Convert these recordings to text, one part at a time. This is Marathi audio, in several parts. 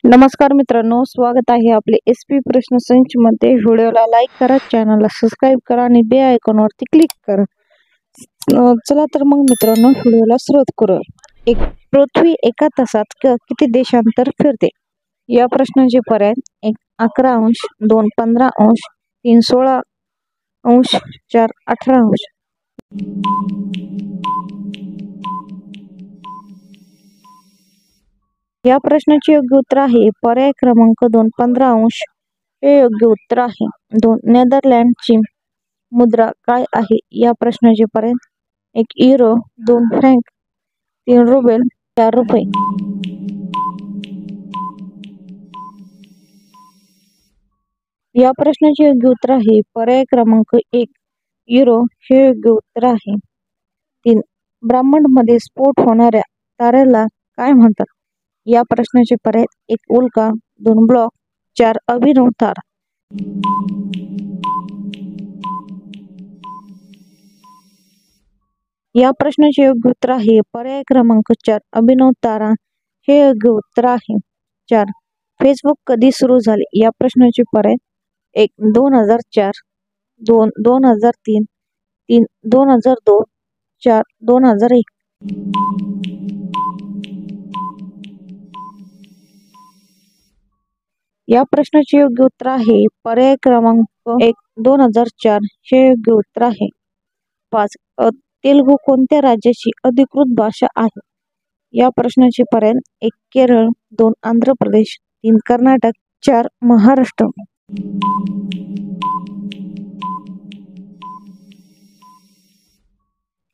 नमस्कार मित्रांनो, स्वागत आहे आपले SP प्रश्न संच मध्ये। व्हिडिओला लाईक करा, चॅनलला सबस्क्राईब करा आणि बेल आयकॉनवरती क्लिक करा। चला तर मग मित्रांनो, व्हिडिओला सुरुवात करू। पृथ्वी एका तासात किती देशांतर फिरते? या प्रश्नाचे पर्याय: 1 11 अंश, 2 15 अंश, 3 16 अंश, 4 18 अंश। या प्रश्नाचे योग्य उत्तर आहे पर्याय क्रमांक 2 15 अंश हे योग्य उत्तर आहे। 2 नेदरलँडची मुद्रा काय आहे? या प्रश्नाचे पर्याय: 1 युरो, 2 फ्रँक, 3 रुबेल, 4 रुपये। या प्रश्नाचे योग्य उत्तर आहे पर्याय क्रमांक 1 युरो हे योग्य उत्तर आहे। 3 ब्रह्मांडामध्ये स्फोट होणाऱ्या ताऱ्याला काय म्हणतात? या प्रश्नाचे पर्याय: 1 उल्का, 2 ब्लॉक, 4 अभिनव तारा। या प्रश्नाचे योग्य उत्तर आहे पर्याय क्रमांक 4 अभिनव तारा हे योग्य उत्तर आहे। 4 फेसबुक कधी सुरू झाले? या प्रश्नाचे पर्याय: 1 2004, 2 2003, 3 2002, 4 2001। या प्रश्नाचे योग्य उत्तर आहे पर्याय क्रमांक 1 2004 हे योग्य उत्तर आहे। 5 तेलुगू कोणत्या राज्याची अधिकृत भाषा आहे? या प्रश्नाचे पर्याय: 1 केरळ, 2 आंध्र प्रदेश, 3 कर्नाटक, 4 महाराष्ट्र।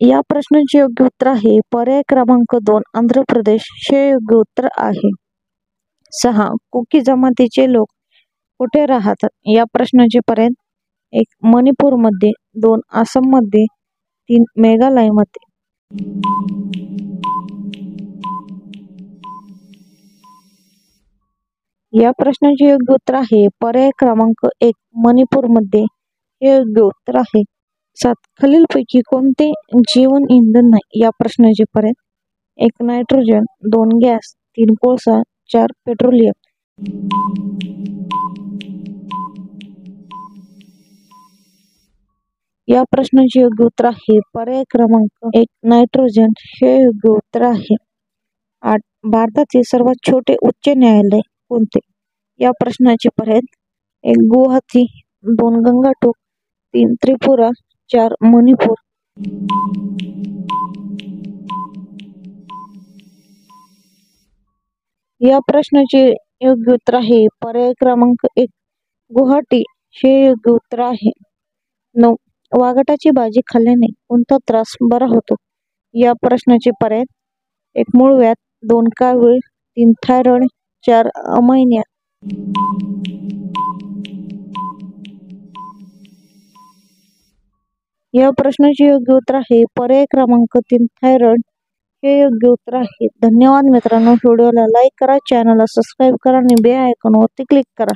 या प्रश्नाचे योग्य उत्तर आहे पर्याय क्रमांक 2 आंध्र प्रदेश हे योग्य उत्तर आहे। 6 कुकी जमातीचे लोक कुठे राहतात? या प्रश्नाचे पर्याय: 1 मणिपूर मध्ये, 2 आसाम मध्ये, 3 मेघालय मध्ये। या प्रश्नाचे योग्य उत्तर आहे पर्याय क्रमांक 1 मणिपूर मध्ये हे योग्य उत्तर आहे। 7 खालीलपैकी कोणते जीवन इंधन नाही? या प्रश्नाचे पर्याय: 1 नायट्रोजन, 2 गॅस, 3 कोळसा, 4 पेट्रोलियम। या प्रश्नाचे योग्य उत्तर आहे पर्याय क्रमांक 1 नायट्रोजन हे योग्य उत्तर आहे। 8 भारताचे सर्वात छोटे उच्च न्यायालय कोणते? या प्रश्नाचे पर्याय: 1 गुवाहाटी, 2 गंगाटोक, 3 त्रिपुरा, 4 मणिपूर। या प्रश्नाचे योग्य उत्तर आहे पर्याय क्रमांक 1 गुवाहाटी हे योग्य उत्तर आहे। 9 वाघटाची भाजी खाल्ल्याने कोणता त्रास बरा होतो? या प्रश्नाचे पर्याय: 1 मूळव्याध, 2 कावीळ, 3 थायरॉइड, 4 अमैनिया। या प्रश्नाचे योग्य उत्तर आहे पर्याय क्रमांक 3 थायरॉइड हे योग्य उत्तर आहे। धन्यवाद मित्रांनो, व्हिडिओला लाईक करा, चॅनलला सबस्क्राईब करा आणि बेल आयकॉनवरती क्लिक करा।